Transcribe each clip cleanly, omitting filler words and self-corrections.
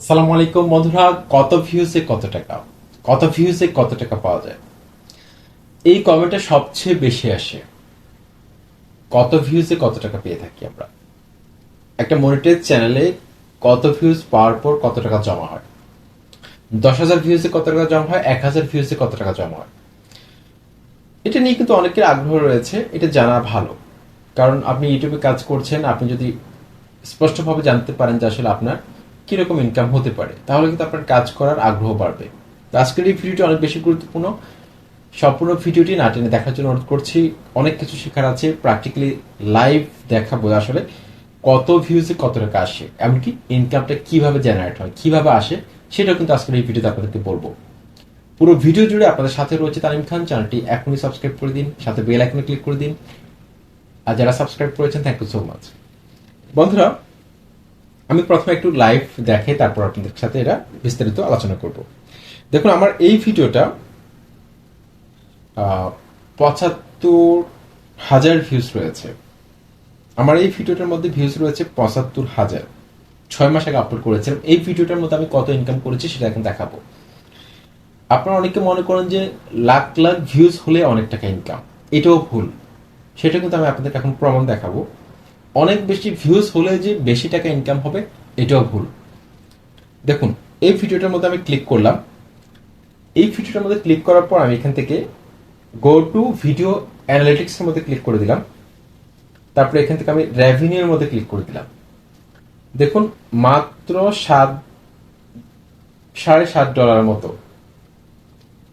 আসসালামু আলাইকুম বন্ধুরা। কত ভিউজে কত টাকা পাওয়া যায়, এই কমেন্টটা সবচেয়ে বেশি আসে। কত ভিউজে কত টাকা পেয়ে থাকি আমরা। একটা মনিটাইজ চ্যানেলে কত ভিউজ পাওয়ার পর কত টাকা জমা হয়, 10,000 ভিউজে কত টাকা জমা হয়, 1,000 ভিউজে কত টাকা জমা হয়। এটা নিয়ে কিন্তু অনেকের আগ্রহ রয়েছে, এটা জানা ভালো। কারণ আপনি ইউটিউবে কাজ করছেন, আপনি যদি স্পষ্টভাবে জানতে পারেন যে আসলে আপনার কিরকম ইনকাম হতে পারে, তাহলে কিন্তু আপনার কাজ করার আগ্রহ বাড়বে। তো আজকের এই ভিডিওটি অনেক বেশি গুরুত্বপূর্ণ। সম্পূর্ণ ভিডিওটি না টেনে দেখার জন্য অনুরোধ করছি। অনেক কিছু শেখার আছে, প্র্যাকটিক্যালি লাইভ দেখাবো আসলে কত ভিউজে কত টাকা আসে, এমনকি ইনকামটা কিভাবে জেনারেট হয়, কিভাবে আসে, সেটাও কিন্তু আজকের এই ভিডিওতে আপনাদেরকে বলবো। পুরো ভিডিও জুড়ে আপনাদের সাথে রয়েছে তানিম খান। চ্যানেলটি এখনই সাবস্ক্রাইব করে দিন, সাথে বেল আইকনে ক্লিক করে দিন। আর যারা সাবস্ক্রাইব করেছেন, থ্যাংক ইউ সো মাচ। বন্ধুরা, আমি প্রথমে একটু লাইভ দেখে তারপর আপনাদের সাথে এটা বিস্তারিত আলোচনা করব। দেখুন, আমার এই ভিডিওটা ৭৫,০০০ ভিউজ রয়েছে। আমার এই ভিডিওটার মধ্যে ভিউজ রয়েছে ৭৫,০০০। ৬ মাস আগে আপলোড করেছিলাম। এই ভিডিওটার মধ্যে আমি কত ইনকাম করেছি সেটা এখন দেখাবো। আপনারা অনেকে মনে করেন যে লাখ লাখ ভিউজ হলে অনেক টাকা ইনকাম, এটাও ভুল। সেটা কিন্তু আমি আপনাদেরকে এখন প্রমাণ দেখাবো। অনেক বেশি ভিউজ হলে যে বেশি টাকা ইনকাম হবে, এটাও ভুল। দেখুন, এই ভিডিওটার মধ্যে আমি ক্লিক করলাম। এই ভিডিওটার মধ্যে ক্লিক করার পর আমি এখান থেকে গো টু ভিডিও অ্যানালিটিক্স এর মধ্যে ক্লিক করে দিলাম। তারপরে এখান থেকে আমি রেভিনিউর মধ্যে ক্লিক করে দিলাম। দেখুন, মাত্র $7.5 মতো,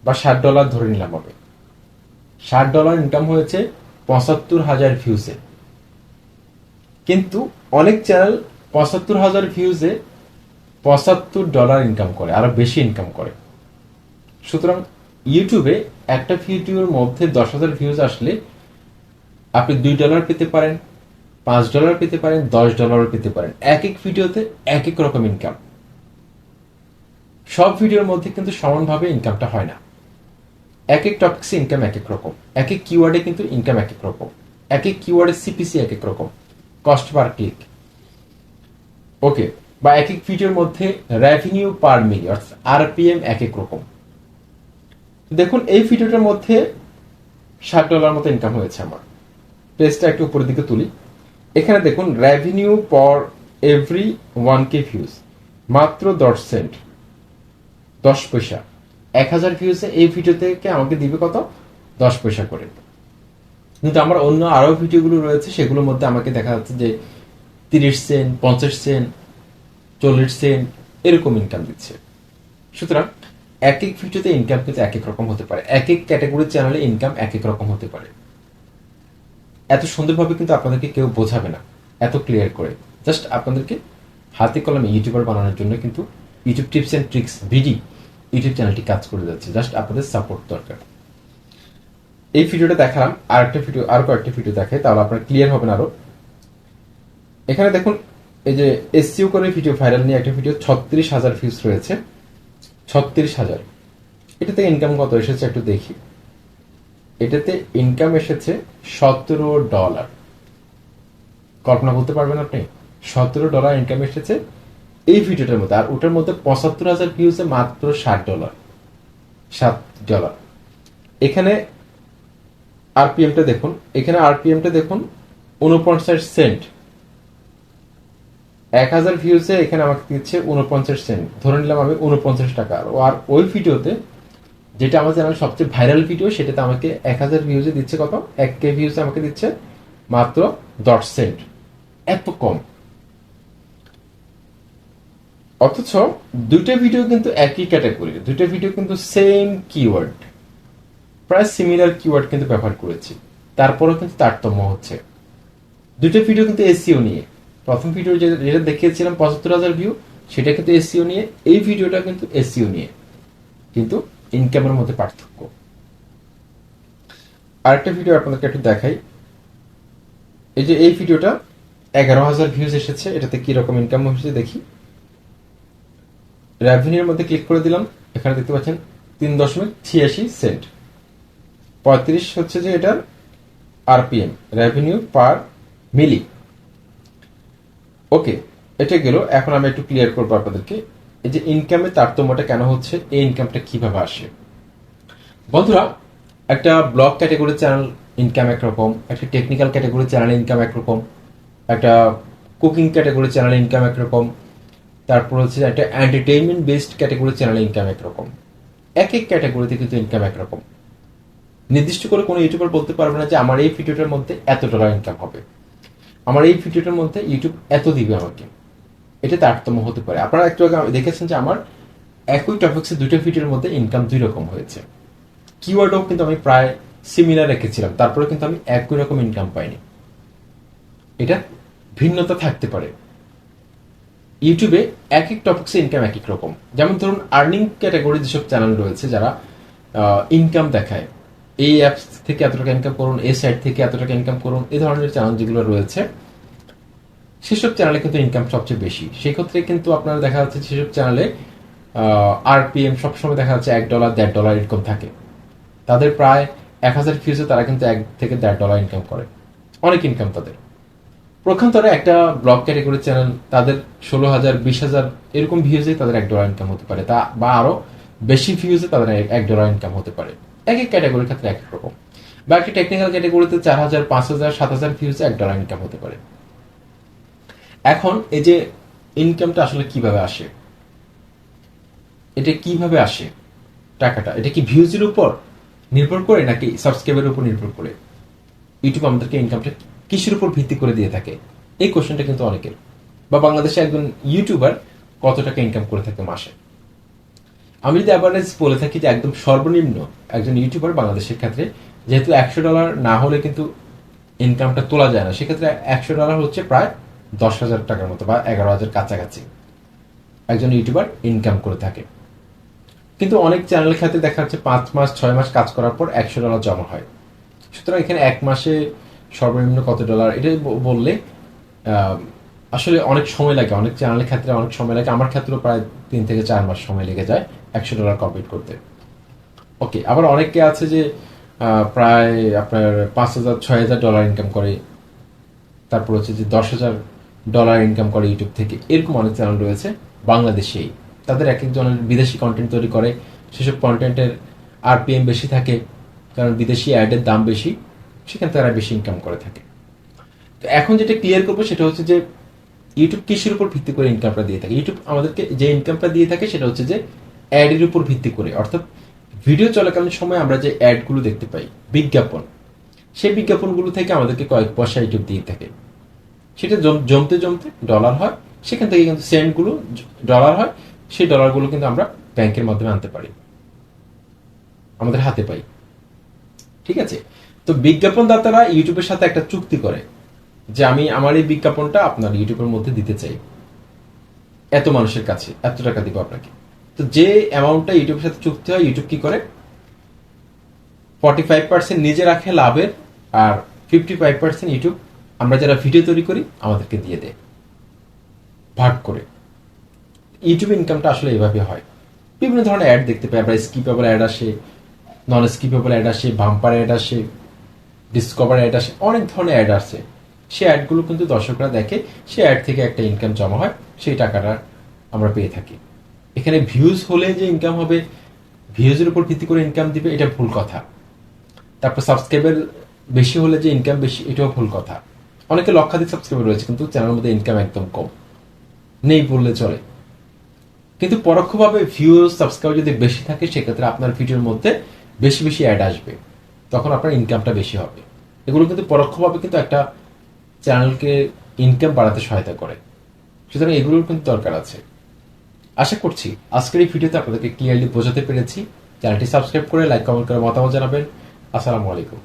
বা $7 ধরে নিলাম হবে। $7 ইনকাম হয়েছে ৭৫,০০০ ভিউজে। কিন্তু অনেক চ্যানেল ৭৫,০০০ ভিউজে $৭৫ ইনকাম করে, আরো বেশি ইনকাম করে। সুতরাং ইউটিউবে একটা ভিডিওর মধ্যে 10,000 ভিউজ আসলে আপনি $2 পেতে পারেন, $5 পেতে পারেন, $10 পেতে পারেন। এক এক ভিডিওতে এক এক রকম ইনকাম। সব ভিডিওর মধ্যে কিন্তু সমানভাবে ইনকামটা হয় না। এক এক টপিক্সে ইনকাম এক এক রকম, এক এক কিওয়ার্ডে কিন্তু ইনকাম এক এক রকম, এক এক কিওয়ার্ডের সিপিসি এক এক রকম, কস্ট পার ক্লিক, ওকে, বা এক এক ভিডিওর মধ্যে রেভিনিউ পার মিলি অর্থাৎ আরপিএম এক এক রকম। দেখুন, এই ভিডিওটার মধ্যে $7 মতো ইনকাম হয়েছে আমার। পেজটা একটু উপরের দিকে তুলি। এখানে দেখুন, রেভিনিউ পর এভরি 1K ভিউজ মাত্র 10 সেন্ট, 10 পয়সা। 1,000 ভিউজে এই ভিডিও থেকে আমাকে দিবে কত? 10 পয়সা করে। কিন্তু আমার অন্য আরো ভিডিওগুলো রয়েছে, সেগুলোর মধ্যে আমাকে দেখা যাচ্ছে যে 30 সেন্ট, 50 সেন্ট, 40 সেন্ট এরকম ইনকাম দিচ্ছে। সুতরাং এক এক ভিডিওতে ইনকাম কিন্তু এক এক রকম হতে পারে, এক এক ক্যাটাগরির চ্যানেলে ইনকাম এক এক রকম হতে পারে। এত সুন্দরভাবে কিন্তু আপনাদেরকে কেউ বোঝাবে না, এত ক্লিয়ার করে। জাস্ট আপনাদেরকে হাতে কলমে ইউটিউবার বানানোর জন্য কিন্তু ইউটিউব টিপস এন্ড ট্রিক্স ভিডি ইউটিউব চ্যানেলটি কাজ করে যাচ্ছে। জাস্ট আপনাদের সাপোর্ট দরকার। এই ভিডিওটা দেখালাম, আর কয়েকটা ভিডিও দেখাই, তাহলে আপনারা ক্লিয়ার হবেন আরো। এখানে দেখুন, এই যে এসইও করে ভিডিও ভাইরাল নিয়ে একটা ভিডিও ৩৬,০০০ ভিউজ রয়েছে। ৩৬,০০০। এটাতে ইনকাম কত এসেছে একটু দেখি। এটাতে ইনকাম এসেছে $17। কল্পনা করতে পারবেন আপনি? $17 ইনকাম এসেছে এই ভিডিওটার মধ্যে। আর ওটার মধ্যে ৭৫,০০০ ভিউজে মাত্র $7। $7। এখানে আরপিএমটা দেখুন, 49 সেন্ট। 1,000 ভিউজে এখানে আমাকে দিচ্ছে 49 সেন্ট, ধরে নিলাম আমি 49 টাকা। আর ওই ভিডিওতে, যেটা আমার চ্যানেল সবচেয়ে ভাইরাল ভিডিও, সেটাতে আমাকে 1,000 ভিউজে দিচ্ছে কত? 1K ভিউজে আমাকে দিচ্ছে মাত্র 10 সেন্ট। এত কম। অথচ দুইটা ভিডিও কিন্তু একই ক্যাটাগরি, দুইটা ভিডিও কিন্তু সেম কিওয়ার্ড, প্রায় সিমিলার কিওয়ার্ড কিন্তু ব্যবহার করেছি, তারপরেও কিন্তু তারতম্য হচ্ছে। দুইটা ভিডিও কিন্তু এসইও নিয়ে। প্রথম ভিডিও যেটা দেখিয়েছিলাম ৭৫,০০০ ভিউ, সেটা কিন্তু এসইও নিয়ে। এই ভিডিওটা কিন্তু এসইও নিয়ে, কিন্তু ইনকামের মধ্যে পার্থক্য। আরেকটা ভিডিও আপনাদেরকে একটু দেখাই। এই যে এই ভিডিওটা 11,000 ভিউজ এসেছে। এটাতে কি রকম ইনকাম হয়েছে দেখি। রেভিনিউর মধ্যে ক্লিক করে দিলাম। এখানে দেখতে পাচ্ছেন ৩.৮৬ সেন্ট। ৩৫ হচ্ছে যে এটার আরপিএম, রেভিনিউ পার মিলি। ওকে, এটা গেল। এখন আমি একটু ক্লিয়ার করবো আপনাদেরকে। এই যে ইনকামের তারতম্যটা কেন হচ্ছে, এই ইনকামটা কিভাবে আসে? বন্ধুরা, একটা ব্লগ ক্যাটাগরি চ্যানেল ইনকাম একরকম, একটা টেকনিক্যাল ক্যাটাগরি চ্যানেল ইনকাম একরকম, একটা কুকিং ক্যাটাগরি চ্যানেল ইনকাম একরকম, তারপর হচ্ছে একটা entertainment based category channel income একরকম। এক এক ক্যাটাগরিতে কিন্তু ইনকাম একরকম। নির্দিষ্ট করে কোনো ইউটিউবার বলতে পারবে না যে আমার এই ভিডিওটার মধ্যে $এত ইনকাম হবে, আমার এই ভিডিওটার মধ্যে ইউটিউব এত দিবে আমাকে। এটা তারতম্য হতে পারে। আপনারা একটু আগে দেখেছেন যে আমার একই টপিক্সে দুটো ভিডিওর মধ্যে ইনকাম দুই রকম হয়েছে। কিওয়ার্ডও কিন্তু আমি প্রায় সিমিলার রেখেছিলাম, তারপরে কিন্তু আমি একই রকম ইনকাম পাইনি। এটা ভিন্নতা থাকতে পারে। ইউটিউবে এক এক টপিক্সে ইনকাম এক এক রকম। যেমন ধরুন আর্নিং ক্যাটাগরি যেসব চ্যানেল রয়েছে যারা ইনকাম দেখায়, এই অ্যাপস থেকে এত টাকা ইনকাম করুন, এই সাইট থেকে এত টাকা ইনকাম করুন, এই ধরনের চ্যানেল যেগুলো রয়েছে সেসব চ্যানেলে কিন্তু ইনকাম সবচেয়ে বেশি। সেই ক্ষেত্রে কিন্তু আপনারা দেখা যাচ্ছে সেসব চ্যানেলে আরপিএম সবসময় দেখা যাচ্ছে $1 $1.5 ইনকাম থাকে। তাদের প্রায় 1000 ভিউজে তারা কিন্তু $1 থেকে $1.5 ইনকাম করে। অনেক ইনকাম তাদের। প্রখান্তরে একটা ব্লগ ক্যাটাগরি চ্যানেল তাদের 16,000 20,000 এরকম ভিউজে তাদের $1 ইনকাম হতে পারে, তা বা আরো বেশি ভিউজে তাদের $1 ইনকাম হতে পারে। এক এক ক্যাটাগরির ক্ষেত্রে এক এক রকম। বা একটা টেকনিক্যাল ক্যাটাগরিতে 4,000 5,000 7,000 ভিউজে $1 ইনকাম হতে পারে। এখন এই যে ইনকামটা আসলে কিভাবে আসে, এটা কিভাবে আসে টাকাটা, এটা কি ভিউজের উপর নির্ভর করে নাকি সাবস্ক্রাইবের উপর নির্ভর করে? ইউটিউব আমাদেরকে ইনকামটা কিসের উপর ভিত্তি করে দিয়ে থাকে, এই কোশ্চেনটা কিন্তু অনেকের। বা বাংলাদেশে একজন ইউটিউবার কত টাকা ইনকাম করে থাকে মাসে? আমি যদি অ্যাভারেজ বলে থাকি যে একদম সর্বনিম্ন একজন ইউটিউবার বাংলাদেশের ক্ষেত্রে, যেহেতু $100 না হলে কিন্তু ইনকামটা তোলা যায় না, সেক্ষেত্রে $100 হচ্ছে প্রায় 10,000 টাকার মতো বা 11,000 কাছাকাছি একজন ইউটিউবার ইনকাম করে থাকে। কিন্তু অনেক চ্যানেল ক্ষেত্রে দেখা যাচ্ছে 5 মাস 6 মাস কাজ করার পর $100 জমা হয়। সুতরাং এখানে এক মাসে সর্বনিম্ন কত ডলার এটা বললে আসলে অনেক সময় লাগে। অনেক চ্যানেলের ক্ষেত্রে অনেক সময় লাগে। আমার ক্ষেত্রেও প্রায় 3 থেকে 4 মাস সময় লেগে যায় $100 কমপ্লিট করতে। ওকে, আবার অনেকে আছে যে প্রায় আপনার $5,000 6,000 ইনকাম করে, তারপর হচ্ছে যে $10,000 ইনকাম করে ইউটিউব থেকে। এরকম অনেক চ্যানেল রয়েছে বাংলাদেশেই। তাদের এক একজনের বিদেশি কন্টেন্ট তৈরি করে, সেসব কন্টেন্টের আরপিএম বেশি থাকে, কারণ বিদেশি অ্যাডের দাম বেশি, সেখানে তারা বেশি ইনকাম করে থাকে। তো এখন যেটা ক্লিয়ার করবো সেটা হচ্ছে যে ইউটিউব কিসের উপর ভিত্তি করে ইনকামটা দিয়ে থাকে। ইউটিউব আমাদেরকে যে ইনকামটা দিয়ে থাকে সেটা হচ্ছে যে অ্যাডের উপর ভিত্তি করে, অর্থাৎ ভিডিও চলাকালীন সময় আমরা যে অ্যাডগুলো দেখতে পাই, বিজ্ঞাপন, সেই বিজ্ঞাপনগুলো থেকে আমাদেরকে কয়েক পয়সা ইউটিউব দিয়ে থাকে। সেটা জমতে জমতে ডলার হয়, সেখান থেকে কিন্তু সেন্টগুলো ডলার হয়, সেই ডলারগুলো কিন্তু আমরা ব্যাংকের মাধ্যমে আনতে পারি, আমাদের হাতে পাই। ঠিক আছে? তো বিজ্ঞাপনদাতারা ইউটিউবের সাথে একটা চুক্তি করে যে আমি আমার এই বিজ্ঞাপনটা আপনার ইউটিউবের মধ্যে দিতে চাই, এত মানুষের কাছে এত টাকা দিব আপনাকে। তো যে অ্যামাউন্টটা ইউটিউবের সাথে চুক্তি হয়, ইউটিউব কি করে 45% নিজে রাখে লাভের, আর 55% ইউটিউব আমরা যারা ভিডিও তৈরি করি আমাদেরকে দিয়ে দেয় ভাগ করে। ইউটিউব ইনকামটা আসলে এভাবে হয়। বিভিন্ন ধরনের অ্যাড দেখতে পাই আমরা, স্কিপেবল অ্যাড আসে, নন স্কিপেবল অ্যাড আসে, বাম্পার অ্যাড আসে, ডিসকভার অ্যাড আসে, অনেক ধরনের অ্যাড আসে। সেই অ্যাডগুলো কিন্তু দর্শকরা দেখে, সেই অ্যাড থেকে একটা ইনকাম জমা হয়, সেই টাকাটা আমরা পেয়ে থাকি। এখানে ভিউজ হলে যে ইনকাম হবে, ভিউজের উপর ভিত্তি করে ইনকাম দিবে, এটা ভুল কথা। তারপর সাবস্ক্রাইবার বেশি হলে যে ইনকাম বেশি, এটাও ভুল কথা। অনেকে লক্ষাধিক সাবস্ক্রাইবার রয়েছে কিন্তু চ্যানেলের মধ্যে ইনকাম একদম কম, নেই বললে চলে। কিন্তু পরোক্ষভাবে ভিউজ সাবস্ক্রাইব যদি বেশি থাকে, সেক্ষেত্রে আপনার ভিডিওর মধ্যে বেশি বেশি অ্যাড আসবে, তখন আপনার ইনকামটা বেশি হবে। এগুলো কিন্তু পরোক্ষভাবে কিন্তু একটা চ্যানেলকে ইনকাম বাড়াতে সহায়তা করে। সুতরাং এগুলোর কিন্তু দরকার আছে। আশা করছি আজকের এই ভিডিওতে আপনাদেরকে ক্লিয়ারলি বোঝাতে পেরেছি। চ্যানেলটি সাবস্ক্রাইব করে লাইক কমেন্ট করে মতামত জানাবেন। আসসালামু আলাইকুম।